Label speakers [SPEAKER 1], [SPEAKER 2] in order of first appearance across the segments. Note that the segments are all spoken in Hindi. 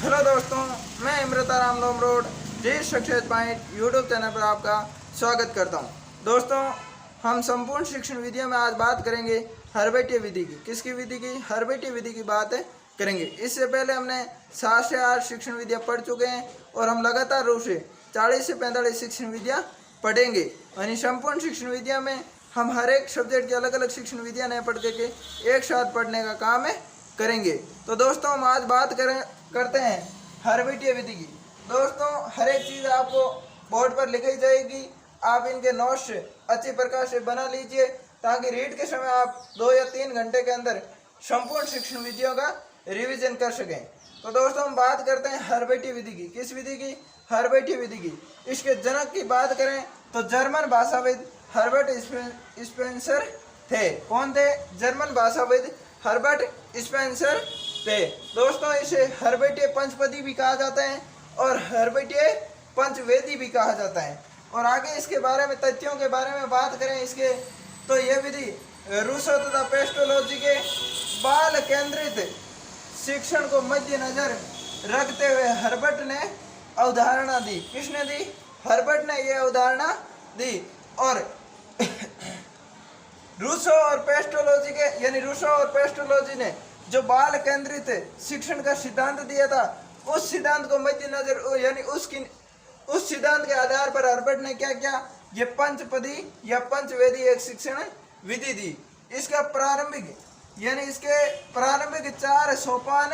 [SPEAKER 1] हेलो दोस्तों, मैं इमृता राम लोमरोड जी सक्सेस पॉइंट यूट्यूब चैनल पर आपका स्वागत करता हूं। दोस्तों, हम संपूर्ण शिक्षण विधियों में आज बात करेंगे हरबैठे विधि की। किसकी विधि की? हरबैठे विधि की बात करेंगे। इससे पहले हमने 7 से 8 शिक्षण विधियां पढ़ चुके हैं और हम लगातार रूप से 40 से 45 शिक्षण विधियाँ पढ़ेंगे। और इन संपूर्ण शिक्षण विधियों में हम हर एक सब्जेक्ट की अलग अलग शिक्षण विधियाँ नहीं पढ़ के एक साथ पढ़ने का काम करेंगे। तो दोस्तों, हम आज बात करते हैं हरबैठे विधि की। दोस्तों, हर एक चीज़ आपको बोर्ड पर लिखी जाएगी। आप इनके नोट्स अच्छी प्रकार से बना लीजिए ताकि रीड के समय आप 2 या 3 घंटे के अंदर संपूर्ण शिक्षण विधियों का रिवीजन कर सकें। तो दोस्तों, हम बात करते हैं हरबैठे विधि की। किस विधि की? हरबैठे विधि की। इसके जनक की बात करें तो जर्मन भाषाविद हर्बर्ट स्पेंसर थे। कौन थे? जर्मन भाषाविद हर्बर्ट स्पेंसर थे। दोस्तों, इसे हरबैठे पंचपदी भी कहा जाता है और हरबैठे पंचवेदी भी कहा जाता है। और आगे इसके बारे में तथ्यों के बारे में बात करें इसके, तो यह विधि रूसो तथा पेस्टोलॉजी के बाल केंद्रित शिक्षण को मद्देनजर रखते हुए हर्बर्ट ने अवधारणा दी। किसने दी? हर्बर्ट ने यह अवधारणा दी। और रूसो और पेस्टोलॉजी ने जो बाल केंद्रित शिक्षण का सिद्धांत दिया था, उस सिद्धांत को मद्देनजर यानी उस सिद्धांत के आधार पर हर्बर्ट ने क्या किया? ये पंचपदी या पंचवेदी एक शिक्षण विधि दी। इसके प्रारंभिक 4 सोपान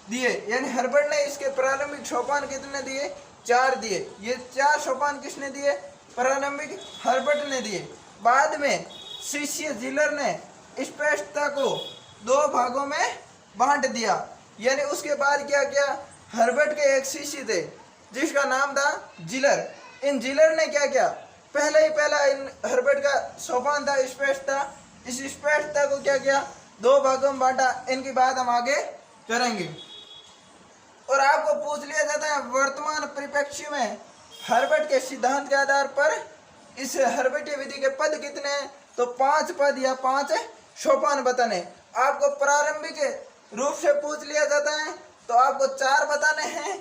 [SPEAKER 1] दिए। यानी हर्बर्ट ने इसके प्रारंभिक सोपान कितने दिए? 4 दिए। ये 4 सोपान किसने दिए? प्रारंभिक हर्बर्ट ने दिए। बाद में शिष्य जिलर ने स्पष्टता को 2 भागों में बांट दिया। यानी उसके बाद क्या किया? हर्बर्ट के एक शिष्य थे जिसका नाम था जिलर। इन जिलर ने क्या किया? पहला इन हर्बर्ट का सोपान था स्पष्टता। इस स्पष्टता को क्या किया? 2 भागों में बांटा। इनकी बात हम आगे करेंगे। और आपको पूछ लिया जाता है वर्तमान परिप्रेक्ष्य में हर्बर्ट के सिद्धांत के आधार पर इस हरबैठे विधि के पद कितने हैं? तो 5 पद या 5 सोपान बताने। आपको प्रारंभिक रूप से पूछ लिया जाता है तो आपको 4 बताने हैं।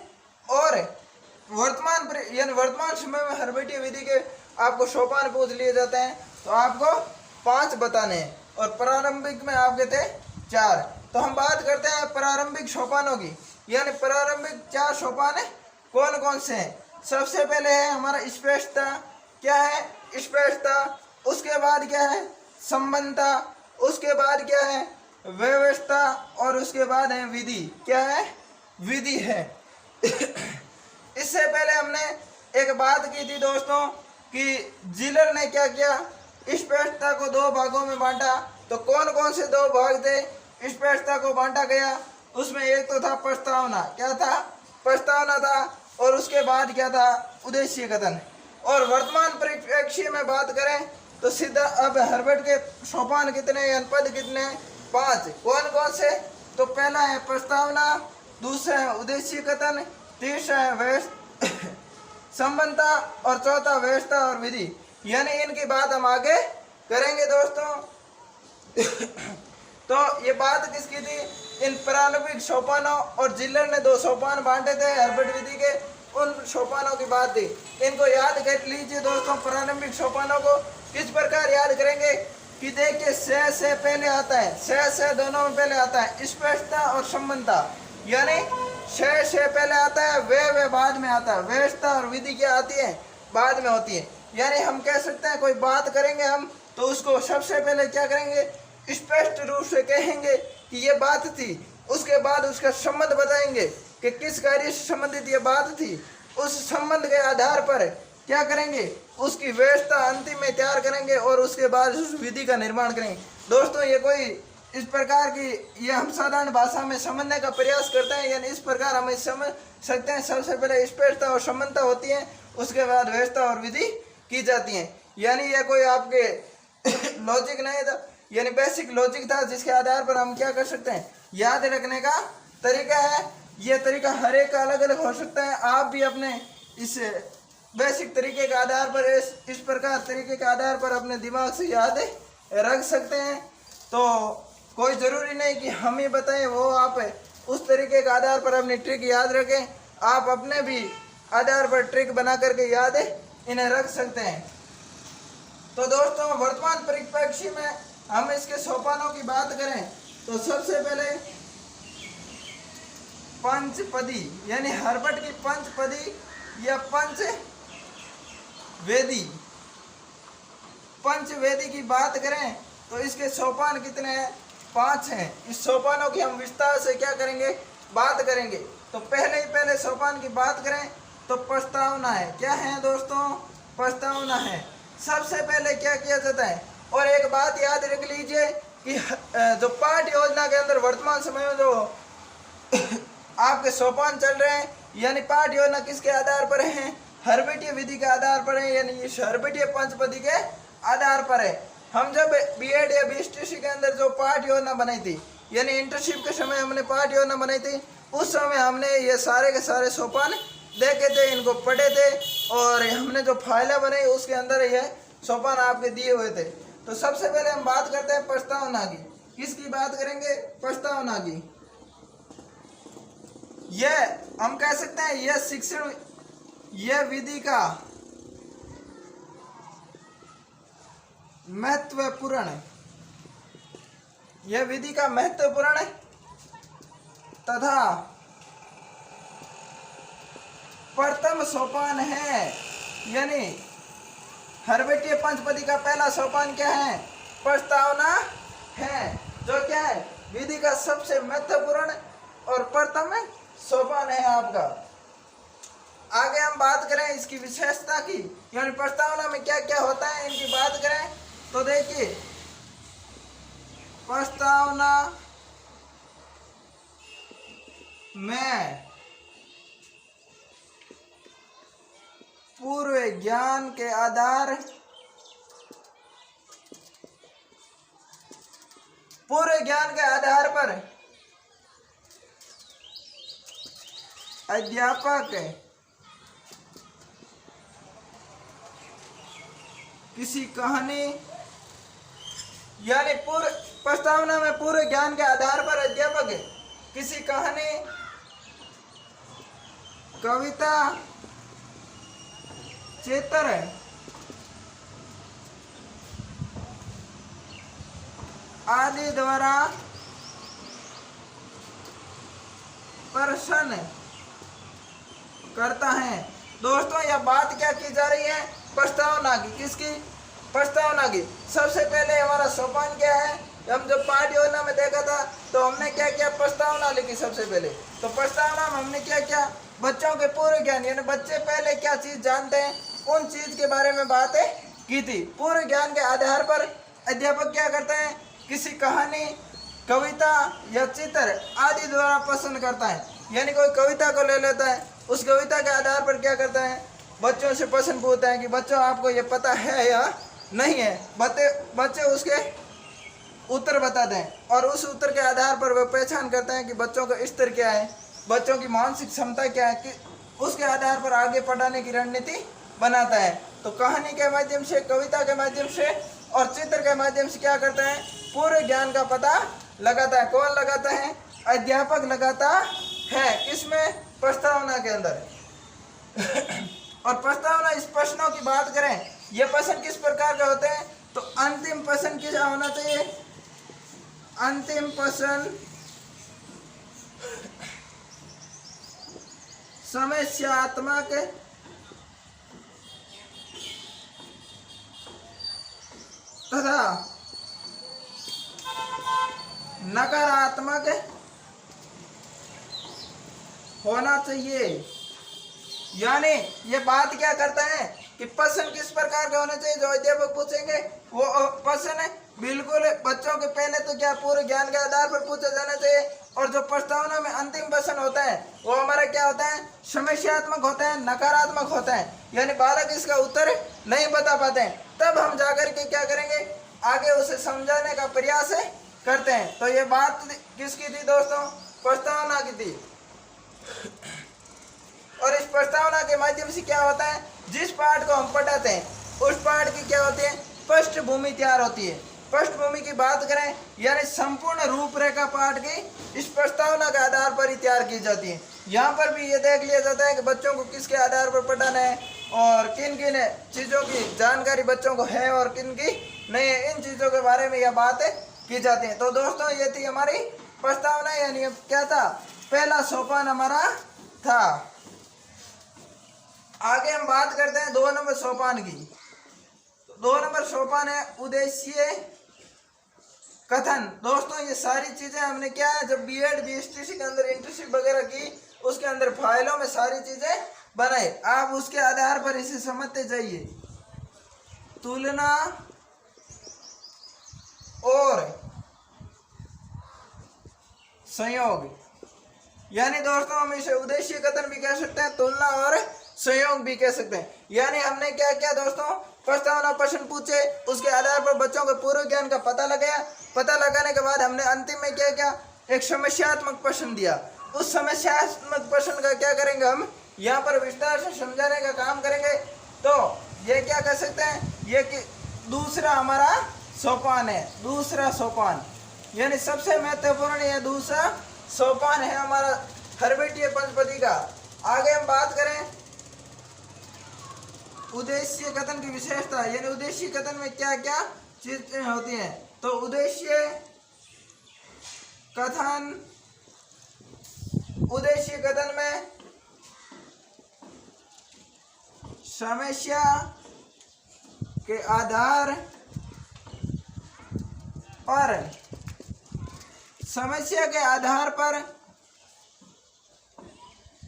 [SPEAKER 1] और वर्तमान समय में हरबैठे विधि के आपको सोपान पूछ लिए जाते हैं तो आपको 5 बताने हैं। और प्रारंभिक में आपके थे 4। तो हम बात करते हैं प्रारंभिक सोपानों की। यानी प्रारंभिक 4 सोपान कौन कौन से हैं? सबसे पहले है हमारा स्पष्टता। क्या है? स्पष्टता। उसके बाद क्या है? संबंधता। उसके बाद क्या है? व्यवस्था। और उसके बाद है विधि। क्या है? विधि है। इससे पहले हमने एक बात की थी दोस्तों कि जिलर ने क्या किया? स्पष्टता को 2 भागों में बांटा। तो कौन कौन से 2 भाग थे स्पष्टता को बांटा गया? उसमें एक तो था प्रस्तावना। क्या था? प्रस्तावना था। और उसके बाद क्या था? उद्देश्य कथन। और वर्तमान परिप्रेक्ष्य में बात करें तो सीधा अब हर्बर्ट के सोपान कितने या पद कितने? 5। कौन कौन से? तो पहला है प्रस्तावना, दूसरा है उद्देश्य कथन, तीसरा है संबंधता और चौथा व्यवस्था और विधि। यानी इनकी बात हम आगे करेंगे दोस्तों। तो ये बात किसकी थी? इन प्रारंभिक सोपानों। और जिलर ने 2 सोपान बांटे थे हर्बर्ट विधि के, उन सोपानों की बात थी। इनको याद कर लीजिए दोस्तों। प्रारंभिक सोपानों को किस प्रकार याद करेंगे कि देखिए, से पहले आता है, से दोनों में पहले आता है स्पष्टता और संबंधता। यानी से पहले आता है, वे बाद में आता है। व्यवस्था और विधि क्या आती है? बाद में होती है। यानी हम कह सकते हैं कोई बात करेंगे हम तो उसको सबसे पहले क्या करेंगे? स्पष्ट रूप से कहेंगे कि ये बात थी। उसके बाद उसका संबंध बताएंगे कि किस कार्य से संबंधित ये बात थी। उस संबंध के आधार पर क्या करेंगे? उसकी व्यवस्था अंतिम में तैयार करेंगे और उसके बाद उस विधि का निर्माण करेंगे। दोस्तों, ये कोई इस प्रकार की ये हम साधारण भाषा में समझने का प्रयास करते हैं। यानी इस प्रकार हम समझ सकते हैं। सबसे पहले स्पष्टता और संबंधता होती है, उसके बाद व्यवस्था और विधि की जाती है। यानी ये कोई आपके लॉजिक नहीं था, यानी बेसिक लॉजिक था जिसके आधार पर हम क्या कर सकते हैं? याद रखने का तरीका है। ये तरीका हर एक का अलग अलग हो सकता है। आप भी अपने इस बेसिक तरीके के आधार पर इस प्रकार तरीके के आधार पर अपने दिमाग से याद रख सकते हैं। तो कोई ज़रूरी नहीं कि हम ही बताएं, वो आप उस तरीके के आधार पर अपनी ट्रिक याद रखें। आप अपने भी आधार पर ट्रिक बना करके याद इन्हें रख सकते हैं। तो दोस्तों वर्तमान परिप्रेक्ष्य में हम इसके सोपानों की बात करें तो सबसे पहले पंचपदी यानी हर्बट की पंचपदी या पंचवेदी की बात करें तो इसके सोपान कितने हैं? 5 हैं। इस सोपानों की हम विस्तार से क्या करेंगे, बात करेंगे। तो पहले सोपान की बात करें तो प्रस्तावना है। क्या है दोस्तों? प्रस्तावना है। सबसे पहले क्या किया जाता है, और एक बात याद रख लीजिए कि जो पाठ योजना के अंदर वर्तमान समय में जो आपके सोपान चल रहे हैं, यानी पाठ योजना किसके आधार पर है? हर्बटीय विधि के आधार पर है, यानी इस हर्बटीय पंचपदी के आधार पर है। हम जब बीएड या बीएसटीसी के अंदर जो पाठ योजना बनाई थी, यानी इंटर्नशिप के समय हमने पाठ योजना बनाई थी, उस समय हमने ये सारे के सारे सोपान देखे थे, इनको पढ़े थे, और हमने जो फाइलें बनाई उसके अंदर ये सोपान आपके दिए हुए थे। तो सबसे पहले हम बात करते हैं प्रस्तावना की। किसकी बात करेंगे? प्रस्तावना की। यह हम कह सकते हैं यह शिक्षण, यह विधि का महत्वपूर्ण, यह विधि का महत्वपूर्ण तथा प्रथम सोपान है। यानी हर्बटीय पंचपदी का पहला सोपान क्या है? प्रस्तावना है, जो क्या है? विधि का सबसे महत्वपूर्ण और प्रथम सोपान है आपका। आगे हम बात करें इसकी विशेषता की, यानी प्रस्तावना में क्या क्या होता है इनकी बात करें तो देखिए, प्रस्तावना में पूर्व ज्ञान के आधार पर अध्यापक किसी कहानी, यानी प्रस्तावना में पूर्व ज्ञान के आधार पर अध्यापक किसी कहानी, कविता, चित्र आदि द्वारा प्रश्न करता है। दोस्तों यह बात क्या की जा रही है? प्रस्तावना की। किसकी? प्रस्तावना की। सबसे पहले हमारा सोपान क्या है? हम जब पाठ योजना में देखा था तो हमने क्या किया? प्रस्तावना लिखी सबसे पहले। तो प्रस्तावना में हमने क्या किया? बच्चों के पूर्व ज्ञान, यानी बच्चे पहले क्या चीज जानते हैं, उन चीज के बारे में बातें की थी। पूर्व ज्ञान के आधार पर अध्यापक क्या करते हैं? किसी कहानी, कविता या चित्र आदि द्वारा प्रश्न करता है। यानी कोई कविता को ले लेता है, उस कविता के आधार पर क्या करता है? बच्चों से प्रश्न पूछता है कि बच्चों आपको ये पता है या नहीं है। बच्चे उसके उत्तर बताते हैं, और उस उत्तर के आधार पर वह पहचान करते हैं कि बच्चों का स्तर क्या है, बच्चों की मानसिक क्षमता क्या है, कि उसके आधार पर आगे पढ़ाने की रणनीति बनाता है। तो कहानी के माध्यम से, कविता के माध्यम से और चित्र के माध्यम से क्या करता है? पूरे ज्ञान का पता लगाता है। कौन लगाता है? अध्यापक लगाता है। किसमें? प्रस्तावना के अंदर। और प्रस्तावना इस प्रश्नों की बात करें, ये प्रश्न किस प्रकार के होते हैं? तो अंतिम प्रश्न क्या होना चाहिए? अंतिम प्रश्न समस्यात्मक तथा नकारात्मक होना चाहिए। यानी ये बात क्या करता है कि प्रश्न किस प्रकार के होने चाहिए जो अध्यापक पूछेंगे? वो प्रश्न बिल्कुल बच्चों के पहले तो क्या पूरे ज्ञान के आधार पर पूछा जाना चाहिए, और जो प्रस्तावना में अंतिम प्रश्न होता है वो हमारा क्या होता है? समस्यात्मक होता है, नकारात्मक होता है। यानी बालक इसका उत्तर नहीं बता पाते हैं, तब हम जाकर के क्या करेंगे? आगे उसे समझाने का प्रयास करते हैं। तो ये बात किसकी थी दोस्तों? प्रस्तावना की थी। और इस प्रस्तावना के माध्यम से क्या होता है? जिस पाठ को हम पढ़ाते हैं उस पाठ की क्या होती है? पृष्ठभूमि तैयार होती है। पृष्ठभूमि की बात करें यानी संपूर्ण रूपरेखा पाठ की इस प्रस्तावना के आधार पर ही तैयार की जाती है। यहाँ पर भी ये देख लिया जाता है कि बच्चों को किसके आधार पर पढ़ाना है और किन किन चीज़ों की जानकारी बच्चों को है और किन की नहीं है, इन चीज़ों के बारे में यह बातें की जाती हैं। तो दोस्तों ये थी हमारी प्रस्तावना, यानी क्या था, पहला सोपान हमारा था। आगे हम बात करते हैं 2 नंबर सोपान की। 2 नंबर सोपान है उद्देश्य कथन। दोस्तों ये सारी चीजें हमने क्या है, जब बीएड बीएसटीसी के अंदर इंटर्नशिप वगैरह की उसके अंदर फाइलों में सारी चीजें बनाई, आप उसके आधार पर इसे समझते जाइए। तुलना और संयोग, यानी दोस्तों हम इसे उद्देश्य कथन भी कह सकते हैं, तुलना और संयोग भी कह सकते हैं। यानी हमने क्या किया दोस्तों, प्रस्तावना प्रश्न पूछे, उसके आधार पर बच्चों के पूर्व ज्ञान का पता लगाया। पता लगाने के बाद हमने अंतिम में क्या किया, एक समस्यात्मक प्रश्न दिया। उस समस्यात्मक प्रश्न का क्या करेंगे, हम यहाँ पर विस्तार से समझाने का काम करेंगे। तो ये क्या कर सकते हैं, ये कि दूसरा हमारा सोपान है, दूसरा सोपान, यानी सबसे महत्वपूर्ण ये दूसरा सोपान है हमारा हर्बेटीय पंचपदी का। आगे हम बात करें उद्देश्य कथन की विशेषता, यानी उद्देश्य कथन में क्या क्या चीजें होती हैं। तो उद्देश्य कथन, उद्देश्य कथन में समस्या के आधार पर, समस्या के आधार पर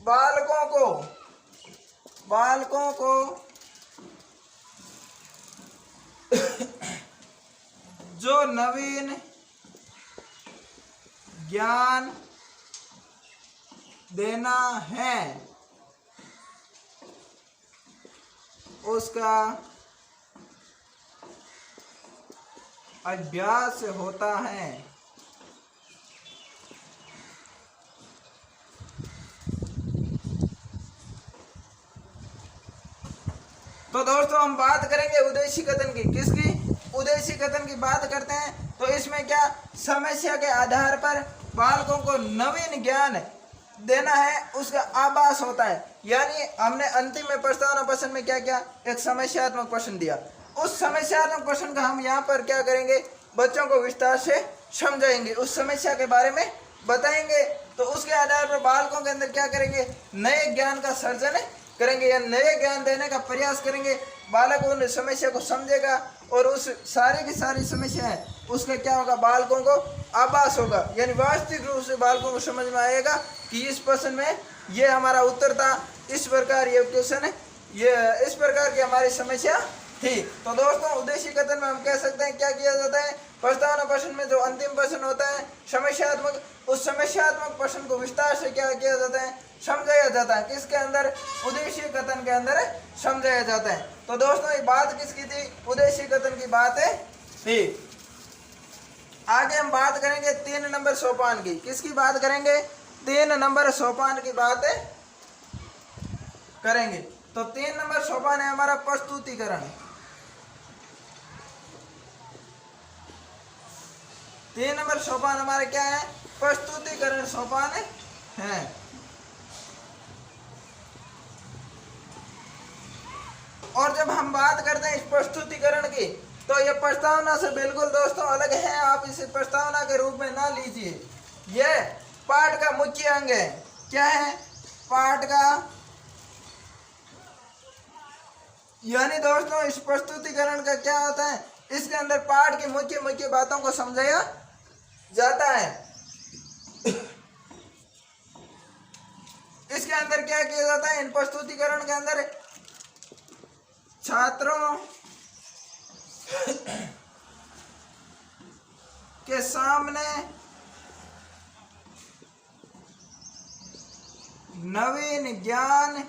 [SPEAKER 1] बालकों को जो नवीन ज्ञान देना है उसका अभ्यास होता है। तो दोस्तों हम बात करेंगे उद्देश्य कथन की, किसकी, उद्देश्य कथन की बात करते हैं। तो इसमें क्या, समस्या के आधार पर बालकों को नवीन ज्ञान देना है उसका आभास होता है। यानी हमने अंतिम में प्रस्तावना प्रश्न में क्या किया, एक समस्यात्मक प्रश्न दिया। उस समस्यात्मक प्रश्न का हम यहाँ पर क्या करेंगे, बच्चों को विस्तार से समझाएंगे, उस समस्या के बारे में बताएंगे। तो उसके आधार पर बालकों के अंदर क्या करेंगे, नए ज्ञान का सर्जन करेंगे या नए ज्ञान देने का प्रयास करेंगे। बालक उन समस्या को समझेगा और उस सारी की सारी समस्या है उसका क्या होगा, बालकों को आभास होगा, यानी वास्तविक रूप से बालकों को समझ में आएगा कि इस प्रश्न में ये हमारा उत्तर था, इस प्रकार ये क्वेश्चन है, ये इस प्रकार की हमारी समस्या थी। तो दोस्तों उद्देश्य कथन में हम कह सकते हैं क्या किया जाता है, प्रस्तावना प्रश्न में जो अंतिम प्रश्न होता है समस्यात्मक, उस समस्यात्मक प्रश्न को विस्तार से क्या किया जाता है, समझाया जाता है। किसके अंदर, उद्देश्य कथन के अंदर समझाया जाता है। तो दोस्तों ये बात किसकी थी, उद्देश्य कथन की बात है थी। आगे हम बात करेंगे 3 नंबर सोपान की, किसकी बात करेंगे, 3 नंबर सोपान की बात करेंगे। तो 3 नंबर सोपान है हमारा प्रस्तुतिकरण। 3 नंबर सोपान हमारे क्या है, प्रस्तुतिकरण सोपान है। और जब हम बात करते हैं इस प्रस्तुतिकरण की, तो ये प्रस्तावना से बिल्कुल दोस्तों अलग है, आप इसे प्रस्तावना के रूप में ना लीजिए। यह पाठ का मुख्य अंग है। क्या है, पाठ का, यानी दोस्तों इस प्रस्तुतिकरण का क्या होता है, इसके अंदर पाठ की मुख्य मुख्य बातों को समझाया जाता है। इसके अंदर क्या किया जाता है, इन प्रस्तुतिकरण के अंदर छात्रों के सामने नवीन ज्ञान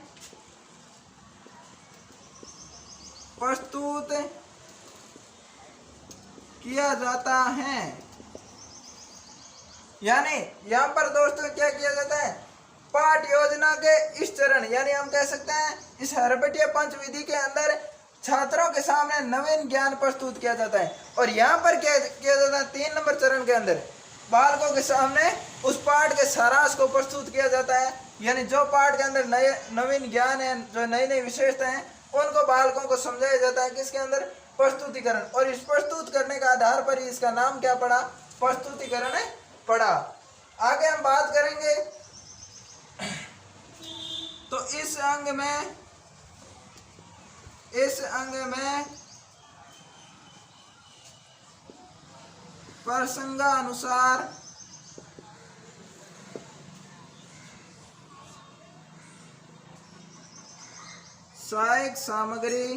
[SPEAKER 1] प्रस्तुत किया जाता है। यानी यहाँ पर दोस्तों क्या किया जाता है, पाठ योजना के इस चरण, यानी हम कह सकते हैं इस हर्बेटीय पंचविधि के अंदर छात्रों के सामने नवीन ज्ञान प्रस्तुत किया जाता है। और यहाँ पर क्या किया जाता है, 3 नंबर चरण के अंदर बालकों के सामने उस पाठ के सारांश को प्रस्तुत किया जाता है। यानी जो पाठ के अंदर नए नवीन ज्ञान है, जो नई नई विशेषता है, उनको बालकों को समझाया जाता है किसके अंदर, प्रस्तुतिकरण। और इस प्रस्तुत करने का आधार पर ही इसका नाम क्या पड़ा, प्रस्तुतिकरण पड़ा। आगे हम बात करेंगे तो इस अंग में प्रसंगानुसार सहायक सामग्री।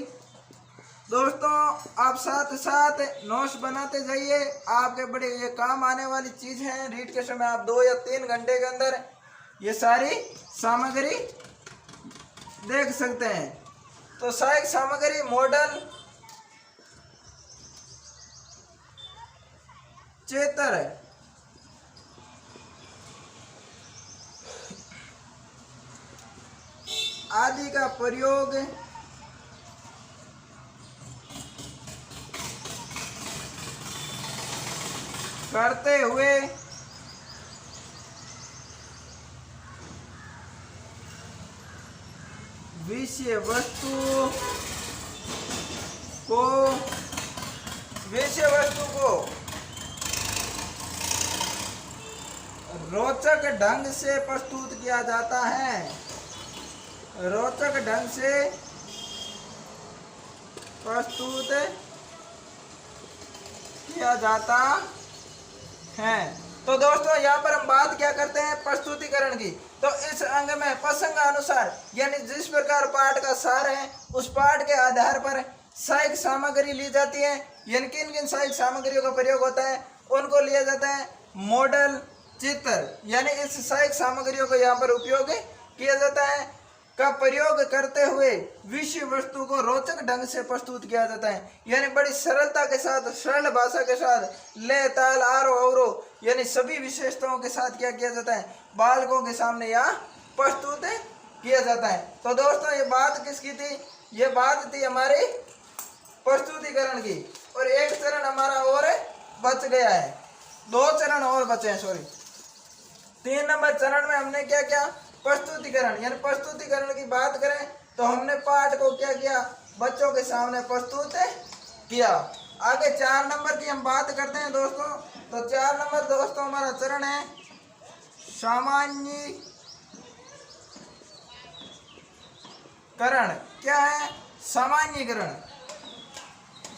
[SPEAKER 1] दोस्तों आप साथ साथ नोट्स बनाते जाइए, आपके बड़े ये काम आने वाली चीज है। रीड के समय आप 2 या 3 घंटे के अंदर ये सारी सामग्री देख सकते हैं। तो सहायक सामग्री, मॉडल, चेतर आदि का प्रयोग करते हुए विषय वस्तु को रोचक ढंग से प्रस्तुत किया जाता है। रोचक ढंग से प्रस्तुत किया जाता है। तो दोस्तों यहाँ पर हम बात क्या करते हैं, प्रस्तुतिकरण की। तो इस अंग में प्रसंग अनुसार यानी जिस प्रकार पाठ का सार है, उस पाठ के आधार पर सहायक सामग्री ली जाती है। यानी किन किन सहायक सामग्रियों का प्रयोग होता है, उनको लिया जाता है। मॉडल, चित्र, यानी इस सहायक सामग्रियों को यहाँ पर उपयोग किया जाता है का प्रयोग करते हुए विषय वस्तु को रोचक ढंग से प्रस्तुत किया जाता है। यानी बड़ी सरलता के साथ, सरल भाषा के साथ, ले, ताल, आरोह, अवरोह यानी सभी विशेषताओं के साथ क्या किया जाता है, बालकों के सामने यहाँ प्रस्तुत किया जाता है। तो दोस्तों ये बात किसकी थी, ये बात थी हमारी प्रस्तुतिकरण की। और एक चरण हमारा और बच गया है, 2 चरण और बचे हैं, सॉरी 3 नंबर चरण में हमने क्या किया, प्रस्तुतिकरण। यानी प्रस्तुतिकरण की बात करें तो हमने पाठ को क्या किया, बच्चों के सामने प्रस्तुत किया। आगे 4 नंबर की हम बात करते हैं दोस्तों। तो 4 नंबर दोस्तों हमारा चरण है सामान्यीकरण। क्या है, सामान्यीकरण।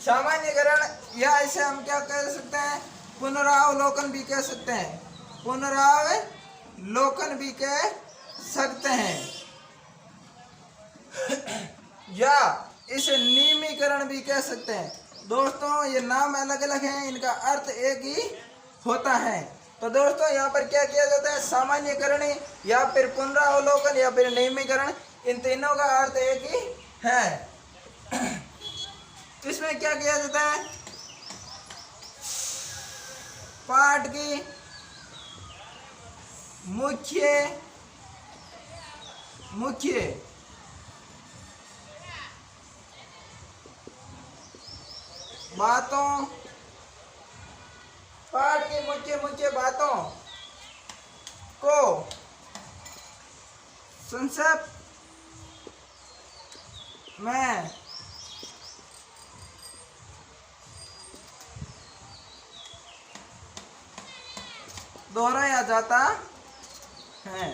[SPEAKER 1] सामान्यीकरण या इसे हम क्या कह सकते हैं, पुनरावलोकन भी कह सकते हैं, पुनरावलोकन भी कह सकते हैं, या इसे नियमीकरण भी कह सकते हैं। दोस्तों ये नाम अलग अलग हैं, इनका अर्थ एक ही होता है। तो दोस्तों यहाँ पर क्या किया जाता है, सामान्यकरण या फिर पुनरावलोकन या फिर नियमीकरण, इन तीनों का अर्थ एक ही है। इसमें क्या किया जाता है, पाठ की मुख्य बातों, पाठ की मुख्य बातों को संक्षेप में दोहराया जाता है।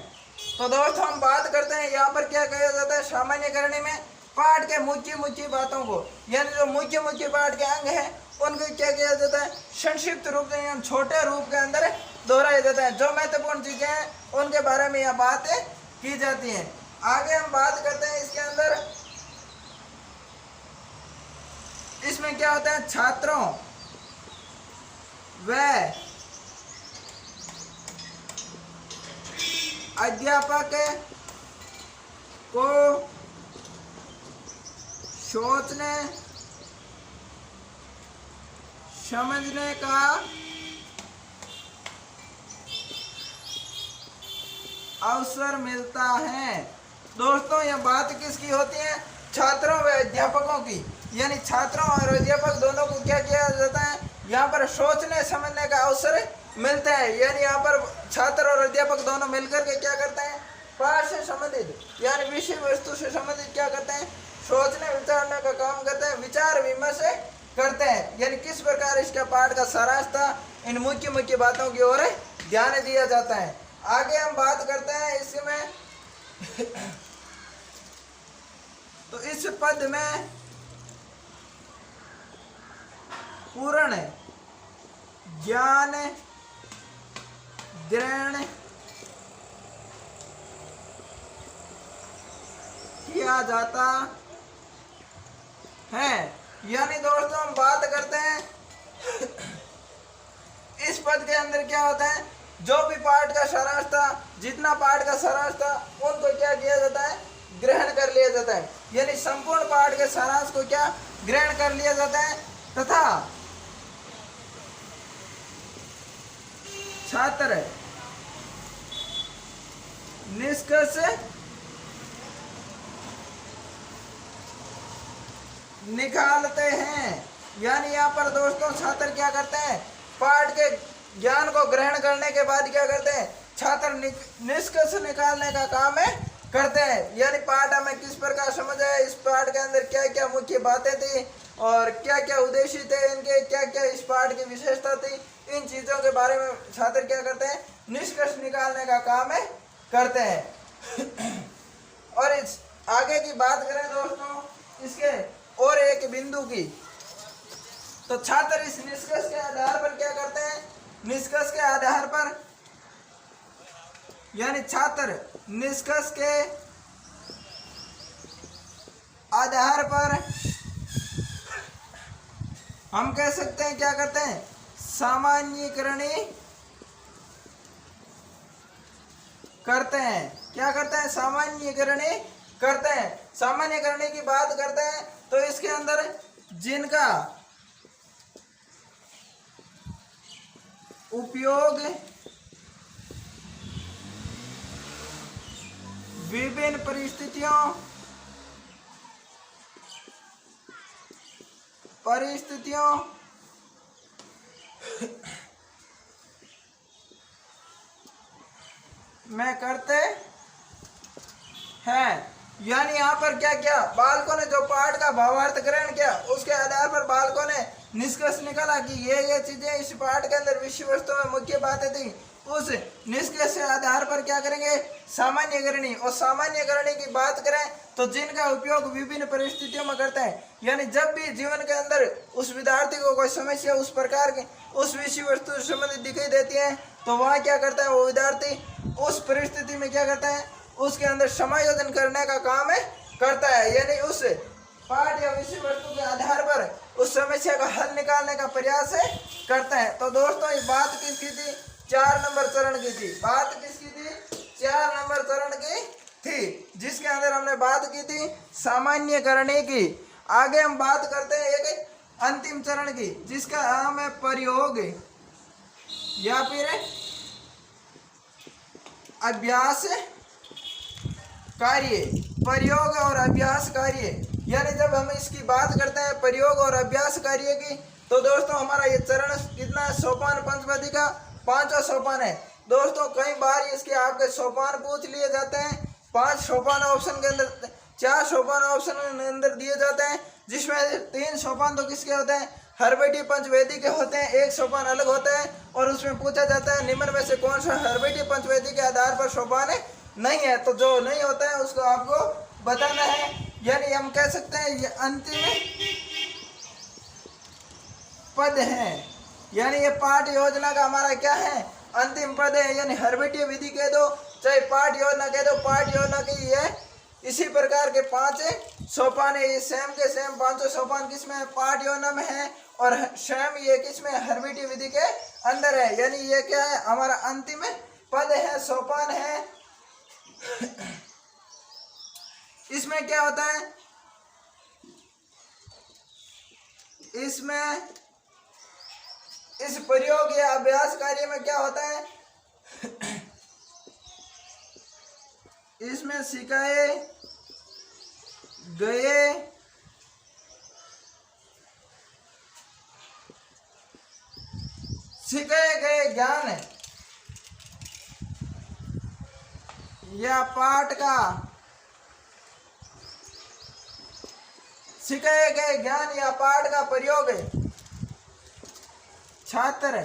[SPEAKER 1] तो दोस्तों हम बात करते हैं यहाँ पर क्या कहा जाता है, सामान्यकरण में पाठ के मुख्य बातों को, यानी जो मुख्य पाठ के अंग हैं उनको क्या किया जाता है, संक्षिप्त रूप से यानी छोटे रूप के अंदर दोहराया जाता है। जो महत्वपूर्ण चीजें हैं उनके बारे में यह बातें की जाती हैं। आगे हम बात करते हैं इसके अंदर, इसमें क्या होता है, छात्रों व अध्यापक को सोचने समझने का अवसर मिलता है। दोस्तों यह बात किसकी होती है, छात्रों व अध्यापकों की। यानी छात्रों और अध्यापक दोनों को क्या किया जाता है, यहाँ पर सोचने समझने का अवसर मिलता है। यानी यहाँ पर छात्र और अध्यापक दोनों मिलकर के क्या करते हैं, पाठ से संबंधित यानी विषय वस्तु से संबंधित क्या करते हैं, सोचने विचारने का काम करते हैं, विचार विमर्श करते हैं। यानी किस प्रकार इसका पाठ का सारांश था, इन मुख्य मुख्य बातों की ओर ध्यान दिया जाता है। आगे हम बात करते हैं इसमें तो इस पद में पूर्ण ज्ञान ग्रहण किया जाता है। यानी दोस्तों हम बात करते हैं इस पद के अंदर क्या होता है, जो भी पाठ का सारांश था, जितना पाठ का सारांश था उनको क्या किया जाता है, ग्रहण कर लिया जाता है। यानी संपूर्ण पाठ के सारांश को क्या ग्रहण कर लिया जाता है तथा छात्र निष्कर्ष निकालते हैं। यानी यहाँ पर दोस्तों छात्र क्या करते हैं, पाठ के ज्ञान को ग्रहण करने के बाद क्या करते हैं, छात्र निष्कर्ष निकालने का काम करते हैं। यानी पाठ हमें किस प्रकार समझ आया, इस पाठ के अंदर क्या क्या मुख्य बातें थी और क्या क्या उद्देश्य थे इनके, क्या क्या इस पाठ की विशेषता थी, इन चीजों के बारे में छात्र क्या करते हैं, निष्कर्ष निकालने का काम करते हैं। और इस आगे की बात करें दोस्तों इसके और एक बिंदु की, तो छात्र इस निष्कर्ष के आधार पर क्या करते हैं, निष्कर्ष के आधार पर यानी छात्र निष्कर्ष के आधार पर हम कह सकते हैं क्या करते हैं, सामान्यीकरणी करते हैं। क्या करते हैं, सामान्यीकरणी करते हैं। सामान्यीकरणी की बात करते हैं तो इसके अंदर जिनका उपयोग विभिन्न परिस्थितियों में करते हैं। यानी यहाँ पर क्या किया, बालकों ने जो पाठ का भावार्थ ग्रहण किया उसके आधार पर बालकों ने निष्कर्ष निकाला कि ये चीजें इस पाठ के अंदर विषय वस्तु में मुख्य बातें थी। उस निष्कर्ष के आधार पर क्या करेंगे, सामान्यीकरणी। और सामान्यीकरणी की बात करें तो जिनका उपयोग विभिन्न परिस्थितियों में करते हैं। यानी जब भी जीवन के अंदर उस विद्यार्थी को कोई समस्या उस प्रकार की उस विषय वस्तु से संबंधित दिखाई देती है तो वह क्या करता है, वो विद्यार्थी उस परिस्थिति में क्या करता है, उसके अंदर समायोजन करने का काम करता है। यानी उस पाठ या विषय वस्तु के आधार पर उस समस्या का हल निकालने का प्रयास करता है। तो दोस्तों ये बात किसकी थी, 4 नंबर चरण की थी। बात किसकी थी, 4 नंबर चरण की थी, जिसके अंदर हमने बात की थी सामान्यीकरणी की। आगे हम बात करते हैं एक अंतिम चरण की, जिसका नाम है प्रयोग या फिर अभ्यास कार्य। प्रयोग और अभ्यास कार्य, यानी जब हम इसकी बात करते हैं प्रयोग और अभ्यास कार्य की, तो दोस्तों हमारा ये चरण कितना है, सोपान पंचपदी का 5वां सोपान है। दोस्तों कई बार इसके आपके सोपान पूछ लिए जाते हैं। 5 सोपान ऑप्शन के अंदर 4 सोपान ऑप्शन के अंदर दिए जाते हैं, जिसमें 3 सोपान तो किसके होते हैं, हरबेटी पंचवेदी के होते हैं, 1 सोपान अलग होता है। और उसमें पूछा जाता है निम्न में से कौन सा हरबेटी पंचवेदी के आधार पर सोपान नहीं है। तो जो नहीं होता है उसको आपको बताना है। यानी हम कह सकते हैं ये अंतिम पद है। यानी ये पाठ योजना का हमारा क्या है, अंतिम पद है। यानी हरबेटी विधि कह दो चाहे पाठ योजना कह दो, पाठ योजना की ये इसी प्रकार के 5 सोपान है। ये सेम के सेम 5 सोपान किसमें, पाठ योजना में है। और सेम ये किसमें, हरबेटी विधि के अंदर है। यानी ये क्या है, हमारा अंतिम पद है, सोपान है। इसमें क्या होता है, इसमें इस प्रयोग या अभ्यास कार्य में क्या होता है, इसमें सिखाए गए सीखे गए ज्ञान या पाठ का सीखे गए ज्ञान या पाठ का प्रयोग छात्र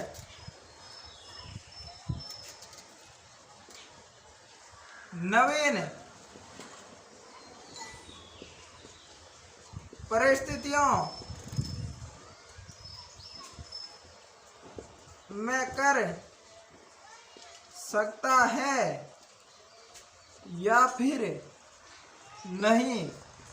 [SPEAKER 1] नवीन परिस्थितियों में कर सकता है या फिर नहीं।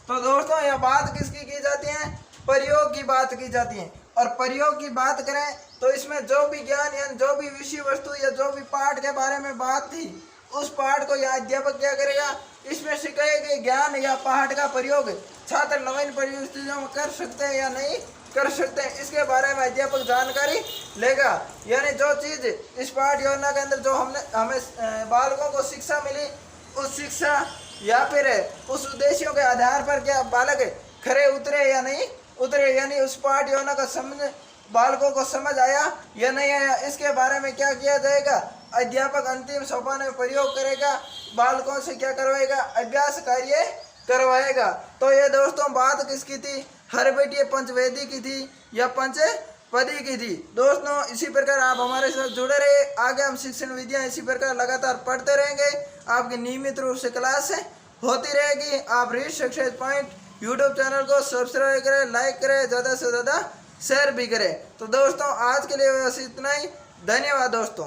[SPEAKER 1] तो दोस्तों यह बात किसकी की जाती है? प्रयोग की बात की जाती है। और प्रयोग की बात करें तो इसमें जो भी ज्ञान या जो भी विषय वस्तु या जो भी पाठ के बारे में बात थी उस पाठ को यह अध्यापक क्या करेगा? इसमें सिखाए गए ज्ञान या पाठ का प्रयोग छात्र नवीन परिस्थितियों में कर सकते हैं या नहीं कर सकते हैं, इसके बारे में अध्यापक जानकारी लेगा। यानी जो चीज इस पाठ योजना के अंदर जो हमें बालकों को शिक्षा मिली उस शिक्षा या फिर उस उद्देश्यों के आधार पर क्या बालक खरे उतरे या नहीं उतरे, यानी उस पाठ योजना का समझ बालकों को समझ आया या नहीं आया, इसके बारे में क्या किया जाएगा? अध्यापक अंतिम सोपान में प्रयोग करेगा, बालकों से क्या करवाएगा? अभ्यास कार्य करवाएगा। तो ये दोस्तों बात किसकी थी? हरबेटिया पंचवेदी की थी या पंचपदी की थी। दोस्तों इसी प्रकार आप हमारे साथ जुड़े रहे, आगे हम शिक्षण विधियाँ इसी प्रकार लगातार पढ़ते रहेंगे, आपकी नियमित रूप से क्लास होती रहेगी। आप read success point YouTube channel को सब्सक्राइब करें, लाइक करें, ज़्यादा से ज़्यादा शेयर भी करें। तो दोस्तों आज के लिए बस इतना ही। धन्यवाद दोस्तों।